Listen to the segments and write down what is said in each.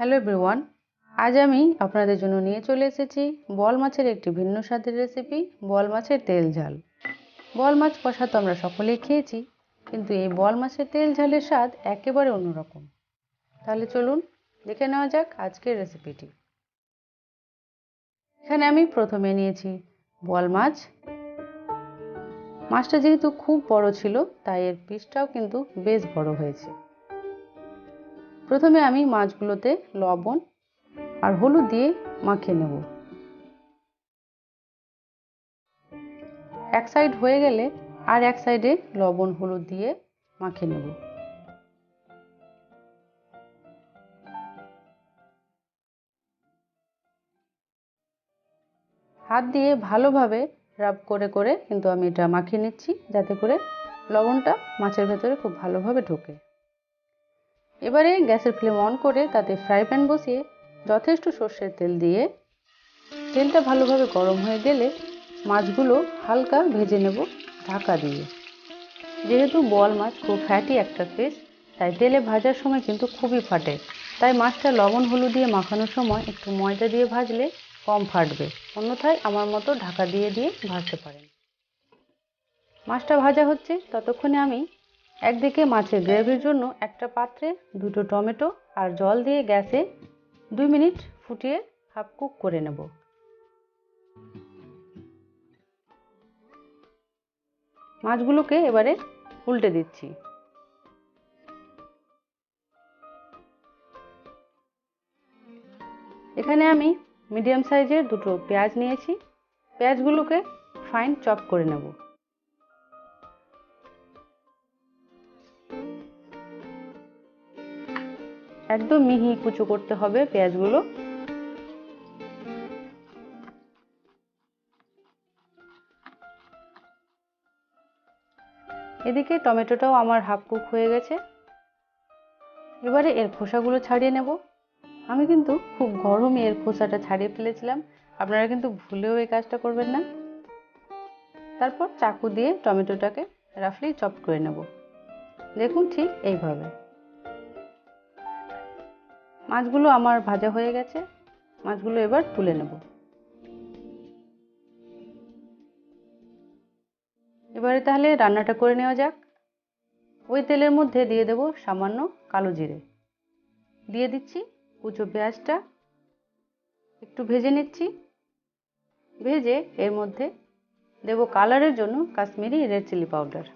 Hello everyone, আজ আমি আপনাদের জন্য নিয়ে চলে এসেছি বোয়াল মাছের একটি ভিন্ন স্বাদের রেসিপি, বোয়াল মাছের তেল ঝাল। বোয়াল মাছ কষা তো আমরা সকলেই খেয়েছি, কিন্তু এই বোয়াল মাছের তেল ঝালের স্বাদ একেবারে অন্যরকম। তাহলে চলুন দেখে নেওয়া যাক আজকের রেসিপিটি। এখানে আমি প্রথমে নিয়েছি বোয়াল মাছ। মাছটা যেহেতু খুব বড় ছিল, তাই এর পিসটাও কিন্তু বেশ বড় হয়েছে। প্রথমে আমি মাছগুলোতে লবণ আর হলুদ দিয়ে মাখিয়ে নেব। এক সাইড হয়ে গেলে আর এক সাইডে লবণ হলুদ দিয়ে মাখিয়ে নেব। হাত দিয়ে ভালোভাবে রাব করে করে কিন্তু আমি এটা মাখিয়ে নিচ্ছি, যাতে করে লবণটা মাছের ভেতরে খুব ভালোভাবে ঢোকে। এবারে গ্যাসের ফ্লেম অন করে তাতে ফ্রাই প্যান বসিয়ে যথেষ্ট সর্ষের তেল দিয়ে তেলটা ভালোভাবে গরম হয়ে গেলে মাছগুলো হালকা ভেজে নেব ঢাকা দিয়ে। যেহেতু বোয়াল মাছ খুব ফ্যাটি একটা ফিশ, তাই তেলে ভাজার সময় কিন্তু খুবই ফাটে। তাই মাছটা লবণ হলুদ দিয়ে মাখানোর সময় একটু ময়দা দিয়ে ভাজলে কম ফাটবে, অন্যথায় আমার মতো ঢাকা দিয়ে দিয়ে ভাজতে পারেন। মাছটা ভাজা হচ্ছে, ততক্ষণে আমি একদিকে মাছের গ্রেভির জন্য একটা পাত্রে দুটো টমেটো আর জল দিয়ে গ্যাসে 2 মিনিট ফুটিয়ে হাফ কুক করে নেব। মাছগুলোকে এবারে উল্টে দিচ্ছি। এখানে আমি মিডিয়াম সাইজের দুটো পেঁয়াজ নিয়েছি। পেঁয়াজগুলোকে ফাইন চপ করে নেব। একদম মিহি কুচো করতে হবে পেঁয়াজগুলো। এদিকে টমেটোটাও আমার হাফ কুক হয়ে গেছে। এবারে এর খোসাগুলো ছাড়িয়ে নেব। আমি কিন্তু খুব গরমে এর খোসাটা ছাড়িয়ে ফেলেছিলাম, আপনারা কিন্তু ভুলেও এই কাজটা করবেন না। তারপর চাকু দিয়ে টমেটোটাকে রাফলি চপ করে নেব, দেখুন ঠিক এইভাবে। মাছগুলো আমার ভাজা হয়ে গেছে, মাছগুলো এবার তুলে নেব। এবারে তাহলে রান্নাটা করে নেওয়া যাক। ওই তেলের মধ্যে দিয়ে দেব সামান্য কালো জিরে, দিয়ে দিচ্ছি কুচো পেঁয়াজটা, একটু ভেজে নিচ্ছি। ভেজে এর মধ্যে দেব কালারের জন্য কাশ্মীরি রেড চিলি পাউডার।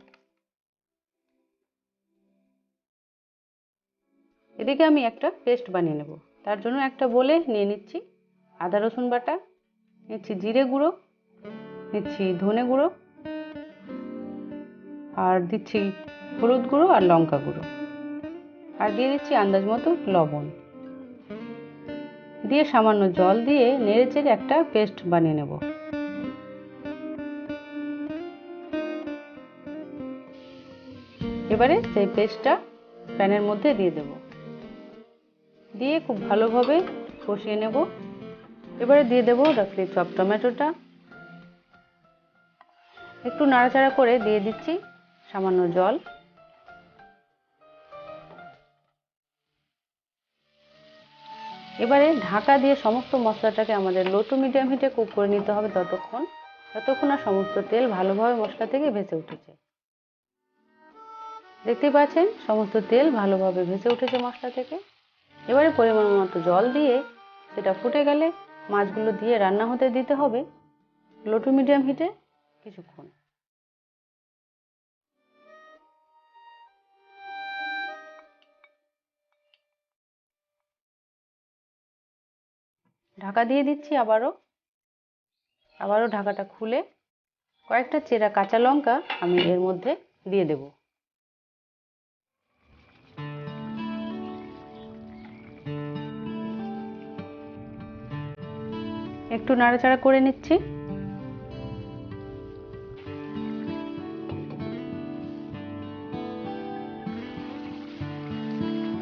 এদিকে আমি একটা পেস্ট বানিয়ে নেব। তার জন্য একটা বোলে নিয়ে নিচ্ছি আদা রসুন বাটা, নিচ্ছি জিরে গুঁড়ো, নিচ্ছি ধনে গুঁড়ো, আর দিচ্ছি হলুদ গুঁড়ো আর লঙ্কা গুঁড়ো, আর দিয়ে দিচ্ছি আন্দাজ মতো লবণ। দিয়ে সামান্য জল দিয়ে নেড়েচেড়ে একটা পেস্ট বানিয়ে নেব। এবারে সেই পেস্টটা প্যানের মধ্যে দিয়ে দেব, দিয়ে খুব ভালোভাবে কষিয়ে নেব। এবারে দিয়ে দেব রাফলি চপ টমেটোটা, একটু নাড়াচাড়া করে দিয়ে দিচ্ছি সামান্য জল। এবারে ঢাকা দিয়ে সমস্ত মশলাটাকে আমাদের লো টু মিডিয়াম হিটে কুক করে নিতে হবে যতক্ষণ না সমস্ত তেল ভালোভাবে মশলা থেকে ভেসে উঠেছে। দেখতেই পাচ্ছেন সমস্ত তেল ভালোভাবে ভেসে উঠেছে মশলা থেকে। এবারে পরিমাণ মতো জল দিয়ে সেটা ফুটে গেলে মাছগুলো দিয়ে রান্না হতে দিতে হবে লো টু মিডিয়াম হিটে কিছুক্ষণ। ঢাকা দিয়ে দিচ্ছি আবারও ঢাকাটা খুলে কয়েকটা চেরা কাঁচা লঙ্কা আমি এর মধ্যে দিয়ে দেব। একটু নাড়াচাড়া করে নিচ্ছি।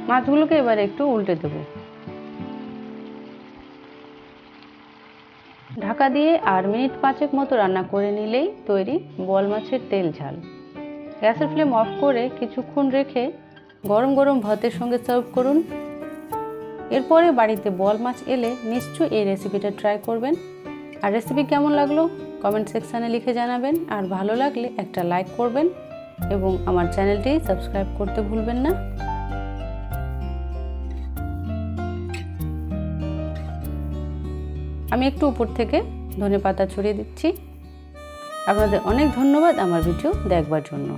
মাছগুলোকে এবার একটু উল্টে দেব। ঢাকা দিয়ে আর মিনিট 5 মতো রান্না করে নিলেই তৈরি বোয়াল মাছের তেল ঝাল। গ্যাসের ফ্লেম অফ করে কিছুক্ষণ রেখে গরম গরম ভাতের সঙ্গে সার্ভ করুন। এরপরে বাড়িতে বোয়াল মাছ এলে নিশ্চয়ই এই রেসিপিটা ট্রাই করবেন। আর রেসিপি কেমন লাগলো কমেন্ট সেকশানে লিখে জানাবেন। আর ভালো লাগলে একটা লাইক করবেন এবং আমার চ্যানেলটি সাবস্ক্রাইব করতে ভুলবেন না। আমি একটু উপর থেকে ধনেপাতা ছড়িয়ে দিচ্ছি। আপনাদের অনেক ধন্যবাদ আমার ভিডিও দেখবার জন্য।